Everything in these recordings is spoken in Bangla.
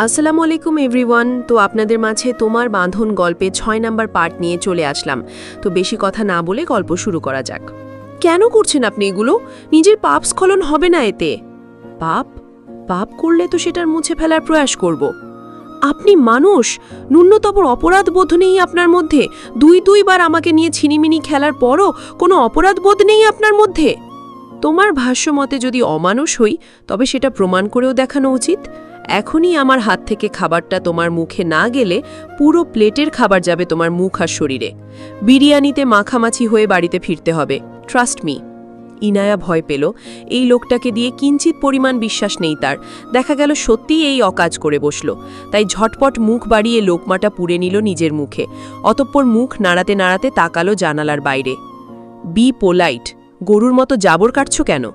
আসসালামু আলাইকুম এভরিওয়ান। তো আপনাদের মাঝে তোমার বাঁধন গল্পে ৬ নাম্বার পার্ট নিয়ে চলে আসলাম। তো বেশি কথা না বলে গল্প শুরু করা যাক। কেন করছেন আপনি এগুলো? নিজের পাপ স্খলন হবে না এতে? পাপ পাপ করলে তো সেটার মুছে ফেলার প্রয়াস করব। আপনি মানুষ, ন্যূনতম অপরাধ বোধ নেই আপনার মধ্যে? দুইবার আমাকে নিয়ে ছিনিমিনি খেলার পরও কোনো অপরাধ বোধ নেই আপনার মধ্যে? তোমার ভাষ্য মতে যদি অমানুষ হই, তবে সেটা প্রমাণ করেও দেখানো উচিত। এখনই আমার হাত থেকে খাবারটা তোমার মুখে না গেলে পুরো প্লেটের খাবার যাবে তোমার মুখ আর শরীরে। বিরিয়ানিতে মাখামাছি হয়ে বাড়িতে ফিরতে হবে, ট্রাস্ট মি। ইনায়া ভয় পেল। এই লোকটাকে দিয়ে কিঞ্চিত পরিমাণ বিশ্বাস নেই তার। দেখা গেল সত্যিই এই অকাজ করে বসল। তাই ঝটপট মুখ বাড়িয়ে লোকমাটা পুড়ে নিল নিজের মুখে। অতঃপর মুখ নাড়াতে নাড়াতে তাকালো জানালার বাইরে। বি পোলাইট, গরুর মতো জাবর কাটছ কেন?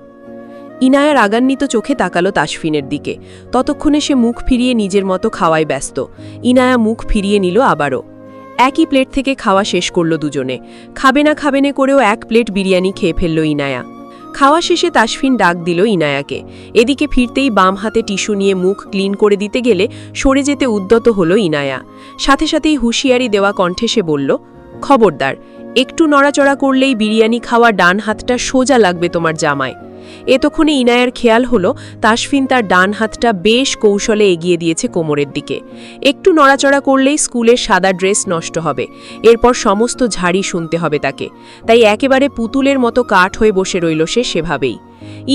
ইনায়া রাগান্বিত চোখে তাকালো তাসফিনের দিকে। ততক্ষণে সে মুখ ফিরিয়ে নিজের মতো খাওয়ায় ব্যস্ত। ইনায়া মুখ ফিরিয়ে নিল আবারও। একই প্লেট থেকে খাওয়া শেষ করল দুজনে। খাবে না করেও এক প্লেট বিরিয়ানি খেয়ে ফেলল ইনায়া। খাওয়া শেষে তাসফিন ডাক দিল ইনায়াকে। এদিকে ফিরতেই বাম হাতে টিস্যু নিয়ে মুখ ক্লিন করে দিতে গেলে সরে যেতে উদ্যত হল ইনায়া। সাথে সাথেই হুঁশিয়ারি দেওয়া কণ্ঠে সে বলল, খবরদার, একটু নড়াচড়া করলেই বিরিয়ানি খাওয়া ডান হাতটা সোজা লাগবে তোমার জামায়। এতক্ষণে ইনায়ার খেয়াল হলো তাসফিন তার ডান হাতটা বেশ কৌশলে এগিয়ে দিয়েছে কোমরের দিকে। একটু নড়াচড়া করলেই স্কুলের সাদা ড্রেস নষ্ট হবে, এরপর সমস্ত ঝাড়ি শুনতে হবে তাকে। তাই একেবারে পুতুলের মতো কাঠ হয়ে বসে রইল সে সেভাবেই।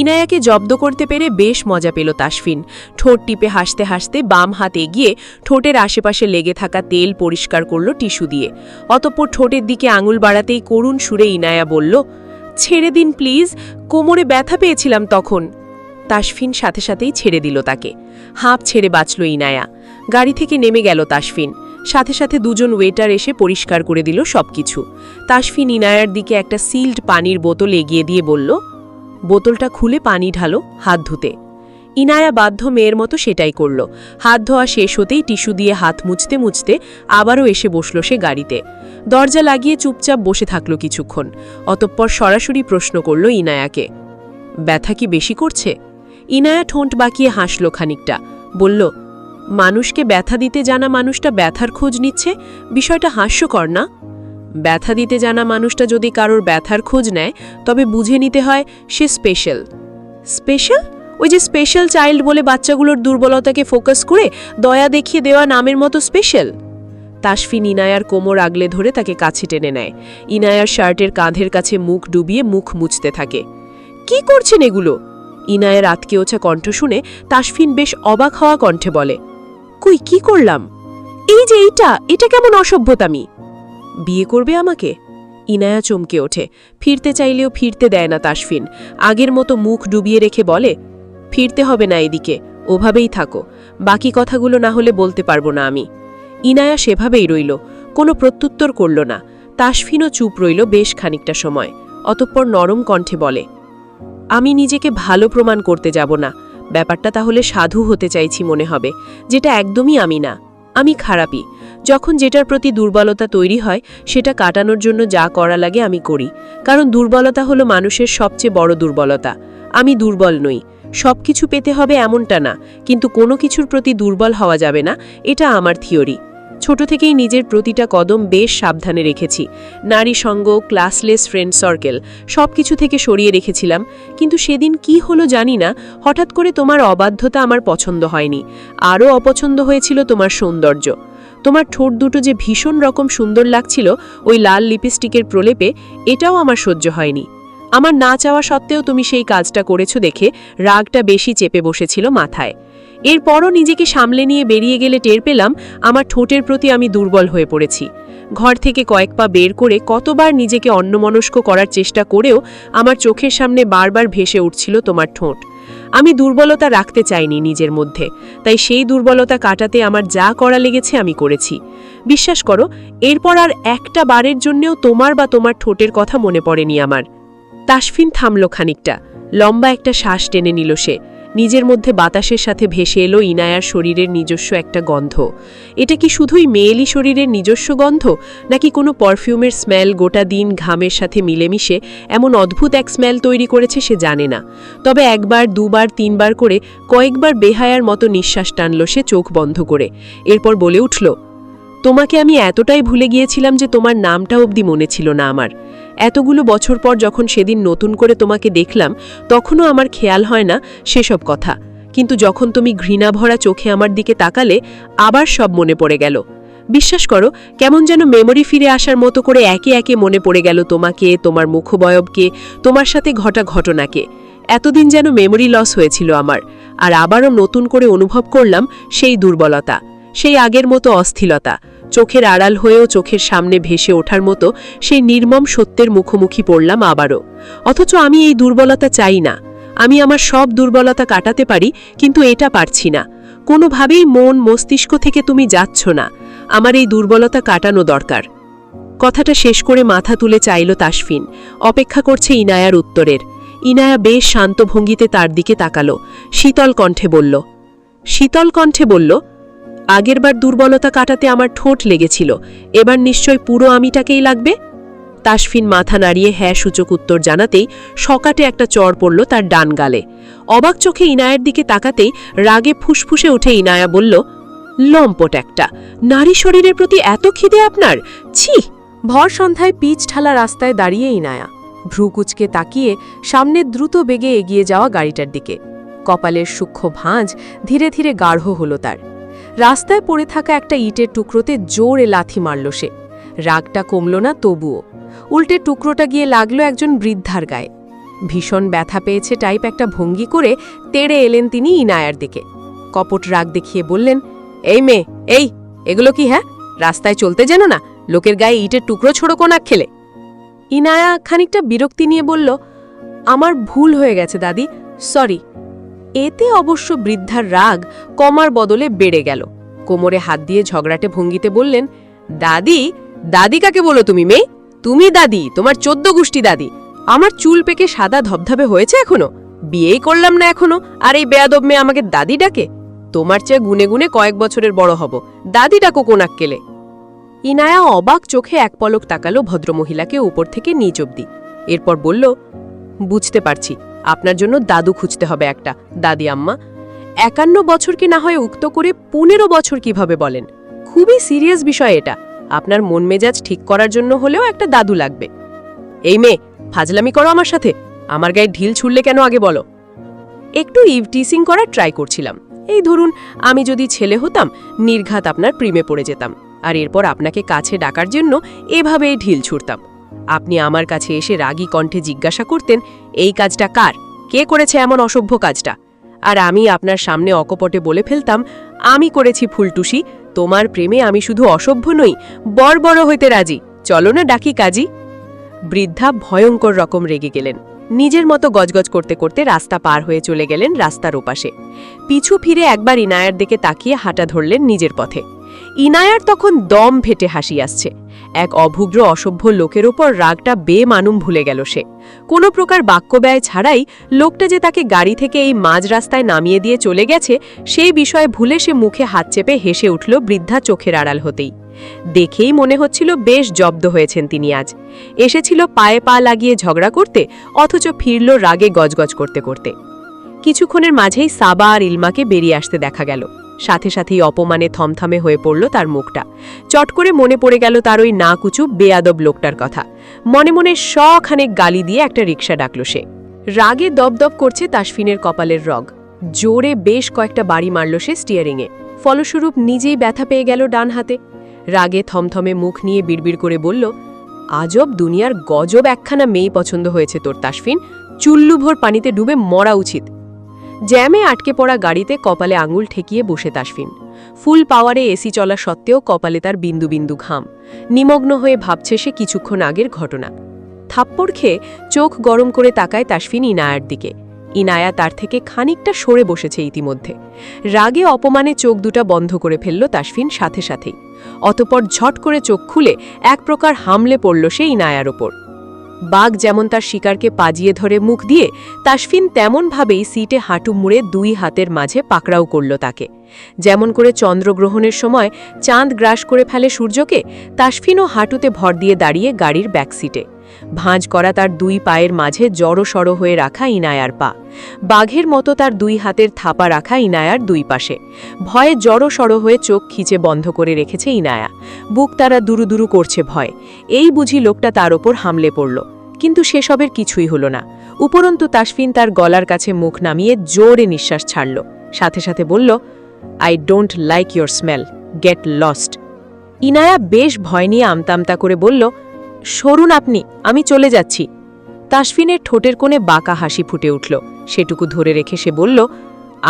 ইনায়াকে জব্দ করতে পেরে বেশ মজা পেল তাসফিন। ঠোঁট টিপে হাসতে হাসতে বাম হাত এগিয়ে ঠোঁটের আশেপাশে লেগে থাকা তেল পরিষ্কার করল টিস্যু দিয়ে। অতঃপর ঠোঁটের দিকে আঙুল বাড়াতেই করুণ সুরে ইনায়া বলল, ছেড়ে দিন প্লিজ, কোমরে ব্যথা পেয়েছিলাম তখন। তাসফিন সাথে সাথেই ছেড়ে দিল তাকে। হাঁপ ছেড়ে বাঁচল ইনায়া। গাড়ি থেকে নেমে গেল তাসফিন। সাথে সাথে দুজন ওয়েটার এসে পরিষ্কার করে দিল সবকিছু। তাসফিন ইনায়ার দিকে একটা সিল্ড পানির বোতল এগিয়ে দিয়ে বলল, বোতলটা খুলে পানি ঢালো, হাত ধুতে। ইনায়া বাধ্য মেয়ের মতো সেটাই করল। হাত ধোয়া শেষ হতেই টিস্যু দিয়ে হাত মুছতে মুছতে আবারও এসে বসল সে গাড়িতে। দরজা লাগিয়ে চুপচাপ বসে থাকল কিছুক্ষণ। অতঃপর সরাসরি প্রশ্ন করল ইনায়াকে, ব্যথা কি বেশি করছে? ইনায়া ঠোঁট বাঁকিয়ে হাসল খানিকটা, বলল, মানুষকে ব্যথা দিতে জানা মানুষটা ব্যথার খোঁজ নিচ্ছে, বিষয়টা হাস্যকর না? ব্যথা দিতে জানা মানুষটা যদি কারোর ব্যথার খোঁজ নেয়, তবে বুঝে নিতে হয় সে স্পেশাল। স্পেশাল? ওই যে স্পেশাল চাইল্ড বলে বাচ্চাগুলোর দুর্বলতাকে ফোকাস করে দয়া দেখিয়ে দেওয়া নামের মতো স্পেশাল। তাসফিন ইনায়ার কোমর আগলে ধরে তাকে কাছে টেনে নেয়। ইনায়ার শার্টের কাঁধের কাছে মুখ ডুবিয়ে মুখ মুছতে থাকে। কি করছেন এগুলো? ইনায়ের আতকে ওঠা কণ্ঠ শুনে তাসফিন বেশ অবাক হওয়া কণ্ঠে বলে, কই কি করলাম? এই যে এটা কেমন অসভ্যতামি! বিয়ে করবে আমাকে? ইনায়া চমকে ওঠে। ফিরতে চাইলেও ফিরতে দেয় না তাসফিন। আগের মতো মুখ ডুবিয়ে রেখে বলে, ফিরতে হবে না এদিকে, ওভাবেই থাকো। বাকি কথাগুলো না হলে বলতে পারবো না আমি। ইনায়া সেভাবেই রইল, কোনো প্রত্যুত্তর করল না। তাসফিনও চুপ রইল বেশ খানিকটা সময়। অতঃপর নরম কণ্ঠে বলে, আমি নিজেকে ভালো প্রমাণ করতে যাব না। ব্যাপারটা তাহলে সাধু হতে চাইছি মনে হবে, যেটা একদমই আমি না। আমি খারাপই। যখন যেটার প্রতি দুর্বলতা তৈরি হয়, সেটা কাটানোর জন্য যা করা লাগে আমি করি। কারণ দুর্বলতা হলো মানুষের সবচেয়ে বড় দুর্বলতা। আমি দুর্বল নই। সব কিছু পেতে হবে এমনটা না, কিন্তু কোনো কিছুর প্রতি দুর্বল হওয়া যাবে না, এটা আমার থিওরি। ছোট থেকেই নিজের প্রতিটা কদম বেশ সাবধানে রেখেছি। নারী সঙ্গ, ক্লাসলেস ফ্রেন্ড সার্কেল সবকিছু থেকে সরিয়ে রেখেছিলাম। কিন্তু সেদিন কি হলো জানি না, হঠাৎ করে তোমার অবাধ্যতা আমার পছন্দ হয়নি। আরও অপছন্দ হয়েছিল তোমার সৌন্দর্য। তোমার ঠোঁট দুটো যে ভীষণ রকম সুন্দর লাগছিল ওই লাল লিপস্টিকের প্রলেপে, এটাও আমার সহ্য হয়নি। আমার না চাওয়া সত্ত্বেও তুমি সেই কাজটা করেছো দেখে রাগটা বেশি চেপে বসেছিল মাথায়। এরপরও নিজেকে সামলে নিয়ে বেরিয়ে গেলে টের পেলাম আমার ঠোঁটের প্রতি আমি দুর্বল হয়ে পড়েছি। ঘর থেকে কয়েক পা বের করে কতবার নিজেকে অন্যমনস্ক করার চেষ্টা করেও আমার চোখের সামনে বারবার ভেসে উঠছিল তোমার ঠোঁট। আমি দুর্বলতা রাখতে চাইনি নিজের মধ্যে, তাই সেই দুর্বলতা কাটাতে আমার যা করা লেগেছে আমি করেছি। বিশ্বাস করো, এরপর আর একটা বারের জন্যেও তোমার বা তোমার ঠোঁটের কথা মনে পড়েনি আমার। তাসফিন থামল খানিকটা, লম্বা একটা শ্বাস টেনে নিল সে। নিজের মধ্যে বাতাসের সাথে ভেসে এলো ইনায়ার শরীরের নিজস্ব একটা গন্ধ। এটা কি শুধুই মেয়েলি শরীরের নিজস্ব গন্ধ, নাকি কোনো পারফিউমের স্মেল গোটা দিন ঘামের সাথে মিলেমিশে এমন অদ্ভুত এক স্মেল তৈরি করেছে সে জানে না। তবে একবার, দুবার, তিনবার করে কয়েকবার বেহায়ার মতো নিঃশ্বাস টানল সে চোখ বন্ধ করে। এরপর বলে উঠল, তোমাকে আমি এতটাই ভুলে গিয়েছিলাম যে তোমার নামটা অবধি মনে ছিল না আমার। এতগুলো বছর পর যখন সেদিন নতুন করে তোমাকে দেখলাম তখনও আমার খেয়াল হয় না সেসব কথা, কিন্তু যখন তুমি ঘৃণাভরা চোখে আমার দিকে তাকালে আবার সব মনে পড়ে গেল। বিশ্বাস করো, কেমন যেন মেমোরি ফিরে আসার মতো করে একে একে মনে পড়ে গেল তোমাকে, তোমার মুখবয়বকে, তোমার সাথে ঘটা ঘটনাকে। এতদিন যেন মেমোরি লস হয়েছিল আমার, আর আবারও নতুন করে অনুভব করলাম সেই দুর্বলতা, সেই আগের মতো অস্থিরতা। চোখের আড়াল হয়েও চোখের সামনে ভেসে ওঠার মতো সেই নির্মম সত্যের মুখোমুখি পড়লাম আবারও। অথচ আমি এই দুর্বলতা চাই না। আমি আমার সব দুর্বলতা কাটাতে পারি, কিন্তু এটা পারছি না। কোনোভাবেই মন মস্তিষ্ক থেকে তুমি যাচ্ছ না। আমার এই দুর্বলতা কাটানো দরকার। কথাটা শেষ করে মাথা তুলে চাইল তাসফিন। অপেক্ষা করছে ইনায়ার উত্তরের। ইনায়া বেশ শান্ত ভঙ্গিতে তার দিকে তাকালো, শীতল কণ্ঠে বলল, আগেরবার দুর্বলতা কাটাতে আমার ঠোঁট লেগেছিল, এবার নিশ্চয় পুরো আমিটাকেই লাগবে। তাসফিন মাথা নাড়িয়ে হ্যাঁ সূচক উত্তর জানাতেই সকাটে একটা চড় পড়ল তার ডান গালে। অবাক চোখে ইনায়ের দিকে তাকাতেই রাগে ফুসফুসে উঠে ইনায়া বলল, লম্পট একটা, নারী শরীরের প্রতি এত খিদে আপনার, ছি। ভর সন্ধ্যায় পিচ ঢালা রাস্তায় দাঁড়িয়ে ইনায়া ভ্রুকুচকে তাকিয়ে সামনে দ্রুত বেগে এগিয়ে যাওয়া গাড়িটার দিকে। কপালের সূক্ষ্ম ভাঁজ ধীরে ধীরে গাঢ় হল তার। রাস্তায় পড়ে থাকা একটা ইটের টুকরোতে জোরে লাথি মারল সে। রাগটা কমল না তবুও। উল্টে টুকরোটা গিয়ে লাগলো একজন বৃদ্ধার গায়ে। ভীষণ ব্যথা পেয়েছে টাইপ একটা ভঙ্গি করে তেড়ে এলেন তিনি ইনায়ার দিকে। কপট রাগ দেখিয়ে বললেন, এই মেয়ে, এই এগুলো কি? হ্যাঁ, রাস্তায় চলতে যেন না, লোকের গায়ে ইটের টুকরো ছোড়ো কোনাক খেলে। ইনায়া খানিকটা বিরক্তি নিয়ে বলল, আমার ভুল হয়ে গেছে দাদি, সরি। এতে অবশ্য বৃদ্ধার রাগ কমার বদলে বেড়ে গেল। কোমরে হাত দিয়ে ঝগড়াটে ভঙ্গিতে বললেন, দাদি? দাদি কাকে বলো তুমি মেয়ে? তুমি দাদি, তোমার 14 গোষ্ঠী দাদি। আমার চুল পেকে সাদা ধবধবে হয়েছে এখনো? বিয়েই করলাম না এখনো, আর এই বেয়াদব মেয়ে আমাকে দাদি ডাকে? তোমার চেয়ে গুনে গুনে কয়েক বছরের বড় হব, দাদি ডাকো কোনাক কেলে। ইনায়া অবাক চোখে এক পলক তাকালো ভদ্রমহিলাকে উপর থেকে নিচ অব্দি। এরপর বলল, বুঝতে পারছি, আপনার জন্য দাদু খুঁজতে হবে একটা, দাদি আম্মা। 51 বছরকে না হয় উক্ত করে 15 বছর কিভাবে বলেন? খুবই সিরিয়াস বিষয় এটা। আপনার মন মেজাজ ঠিক করার জন্য হলেও একটা দাদু লাগবে। এই মেয়ে, ফাজলামি করো আমার সাথে? আমার গায়ে ঢিল ছুড়লে কেন আগে বলো। একটু ইভটিসিং করার ট্রাই করছিলাম। এই ধরুন, আমি যদি ছেলে হতাম, নির্ঘাত আপনার প্রেমে পড়ে যেতাম, আর এরপর আপনাকে কাছে ডাকার জন্য এভাবেই ঢিল ছুড়তাম। আপনি আমার কাছে এসে রাগী কণ্ঠে জিজ্ঞাসা করতেন, এই কাজটা কার, কে করেছে এমন অসভ্য কাজটা? আর আমি আপনার সামনে অকপটে বলে ফেলতাম, আমি করেছি ফুলটুসি, তোমার প্রেমে আমি শুধু অসভ্য নই, বড় হইতে রাজি, চলো না ডাকি কাজী। বৃদ্ধা ভয়ঙ্কর রকম রেগে গেলেন। নিজের মতো গজগজ করতে করতে রাস্তা পার হয়ে চলে গেলেন রাস্তার ওপাশে। পিছু ফিরে একবার ইনায়ার দিকে তাকিয়ে হাঁটা ধরলেন নিজের পথে। ইনায়ার তখন দম ফেটে হাসি আসছে। এক অভুগ্র অসভ্য লোকের ওপর রাগটা বেমানুম ভুলে গেল সে। কোনো প্রকার বাক্যব্যয় ছাড়াই লোকটা যে তাকে গাড়ি থেকে এই মাঝ রাস্তায় নামিয়ে দিয়ে চলে গেছে সেই বিষয়ে ভুলে সে মুখে হাত চেপে হেসে উঠল বৃদ্ধা চোখের আড়াল হতেই। দেখেই মনে হচ্ছিল বেশ জব্দ হয়েছেন তিনি আজ। এসেছিল পায়ে পা লাগিয়ে ঝগড়া করতে, অথচ ফিরল রাগে গজগজ করতে করতে। কিছুক্ষণের মাঝেই সাবা আর ইলমাকে বেরিয়ে আসতে দেখা গেল। সাথে সাথেই অপমানে থমথমে হয়ে পড়ল তার মুখটা। চট করে মনে পড়ে গেল তার ওই না কুচু বেয়াদব লোকটার কথা। মনে মনে শখানেক গালি দিয়ে একটা রিকশা ডাকল সে। রাগে দপদপ করছে তাসফিনের কপালের রগ। জোরে বেশ কয়েকটা বাড়ি মারল সে স্টিয়ারিংয়ে। ফলস্বরূপ নিজেই ব্যথা পেয়ে গেল ডান হাতে। রাগে থমথমে মুখ নিয়ে বিড়বিড় করে বলল, আজব দুনিয়ার গজব একখানা মেয়ে পছন্দ হয়েছে তোর তাসফিন, চুল্লুভোর পানিতে ডুবে মরা উচিত। জ্যামে আটকে পড়া গাড়িতে কপালে আঙুল ঠেকিয়ে বসে তাসফিন। ফুল পাওয়ারে এসি চলা সত্ত্বেও কপালে তার বিন্দু বিন্দু ঘাম। নিমগ্ন হয়ে ভাবছে সে কিছুক্ষণ আগের ঘটনা। থাপ্পড় খেয়ে চোখ গরম করে তাকায় তাসফিন ইনায়ার দিকে। ইনায়া তার থেকে খানিকটা সরে বসেছে ইতিমধ্যে। রাগে অপমানে চোখ দুটা বন্ধ করে ফেলল তাসফিন সাথে সাথেই। অতপর ঝট করে চোখ খুলে এক প্রকার হামলে পড়ল সে ইনায়ার ওপর। বাঘ যেমন তার শিকারকে পাজিয়ে ধরে মুখ দিয়ে, তাসফিন তেমনভাবেই সিটে হাঁটু মুড়ে দুই হাতের মাঝে পাকড়াও করল তাকে। যেমন করে চন্দ্রগ্রহণের সময় চাঁদ গ্রাস করে ফেলে সূর্যকে, তাসফিনও হাঁটুতে ভর দিয়ে দাঁড়িয়ে গাড়ির ব্যাক সিটে। ভাঁজ করা তার দুই পায়ের মাঝে জড়সড় হয়ে রাখা ইনায়ার পা, বাঘের মতো তার দুই হাতের থাপা রাখা ইনায়ার দুই পাশে। ভয়ে জড়সড় হয়ে চোখ খিচে বন্ধ করে রেখেছে ইনায়া, বুক তারা দুরু দুরু করছে ভয়। এই বুঝি লোকটা তার ওপর হামলে পড়ল, কিন্তু সেসবের কিছুই হলো না। উপরন্তু তাসফিন তার গলার কাছে মুখ নামিয়ে জোরে নিঃশ্বাস ছাড়ল, সাথে সাথে বলল, I don't like your smell, get lost. Inaya বেশ ভয় নিয়ে আমতামতা করে বলল, সরুন আপনি, আমি চলে যাচ্ছি। তাসফিনের ঠোঁটের কোণে বাঁকা হাসি ফুটে উঠল, সেটুকু ধরে রেখে সে বলল,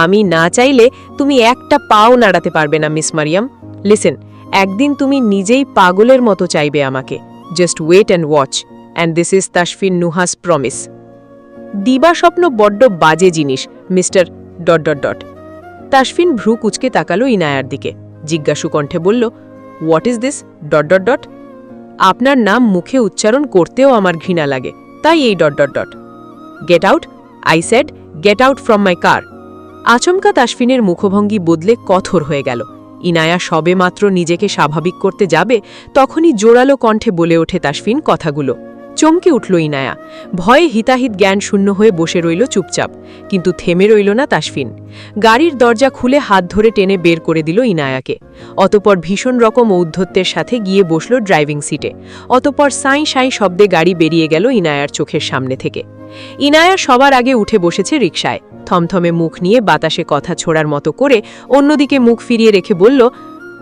আমি না চাইলে তুমি একটা পাও নাড়াতে পারবে না মিস মারিয়াম। লিসেন, একদিন তুমি নিজেই পাগলের মতো চাইবে আমাকে। Just wait and watch, and this is Tasfin Nuhash promise. দিবা স্বপ্ন বড্ড বাজে জিনিস, মিস্টার... তাসফিন ভ্রু কুচকে তাকালো ইনায়ার দিকে, জিজ্ঞাসু কণ্ঠে বলল, হোয়াট ইজ দিস... আপনার নাম মুখে উচ্চারণ করতেও আমার ঘৃণা লাগে, তাই এই... get out, I said, get out from my car. আচমকা তাসফিনের মুখভঙ্গি বদলে কঠোর হয়ে গেল। ইনায়া সবেমাত্র নিজেকে স্বাভাবিক করতে যাবে, তখনই জোরালো কণ্ঠে বলে ওঠে তাসফিন কথাগুলো। চমকে উঠল ইনায়া, ভয়ে হিতাহিত জ্ঞান শূন্য হয়ে বসে রইল চুপচাপ, কিন্তু থেমে রইল না তাসফিন। গাড়ির দরজা খুলে হাত ধরে টেনে বের করে দিল ইনায়াকে। অতপর ভীষণ রকম ঔদ্ধত্যের সাথে গিয়ে বসল ড্রাইভিং সিটে। অতপর সাঁই সাঁই শব্দে গাড়ি বেরিয়ে গেল ইনায়ার চোখের সামনে থেকে। ইনায়া সবার আগে উঠে বসেছে রিকশায়, থমথমে মুখ নিয়ে বাতাসে কথা ছোড়ার মতো করে অন্যদিকে মুখ ফিরিয়ে রেখে বলল,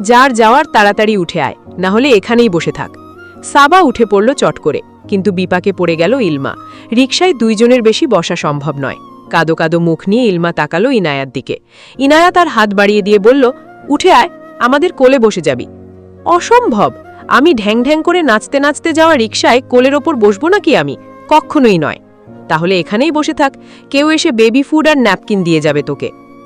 যার যাওয়ার তাড়াতাড়ি উঠে আয়, না হলে এখানেই বসে থাক। সাবা উঠে পড়ল চট করে, কিন্তু বিপাকে পড়ে গেল ইলমা। রিকশায় দুইজনের বেশি বসা সম্ভব নয়। কাদো কাদো মুখ নিয়ে ইলমা তাকালো ইনায়ার দিকে। ইনায়া তার হাত বাড়িয়ে দিয়ে বলল, উঠে আয়, আমাদের কোলে বসে যাবি। অসম্ভব, আমি ঢ্যাং ঢ্যাং করে নাচতে নাচতে যাওয়া রিকশায় কোলের ওপর বসবো নাকি আমি? কখনোই নয়। তাহলে এখানেই বসে থাক, কেউ এসে বেবি ফুড আর ন্যাপকিন দিয়ে যাবে তোকে।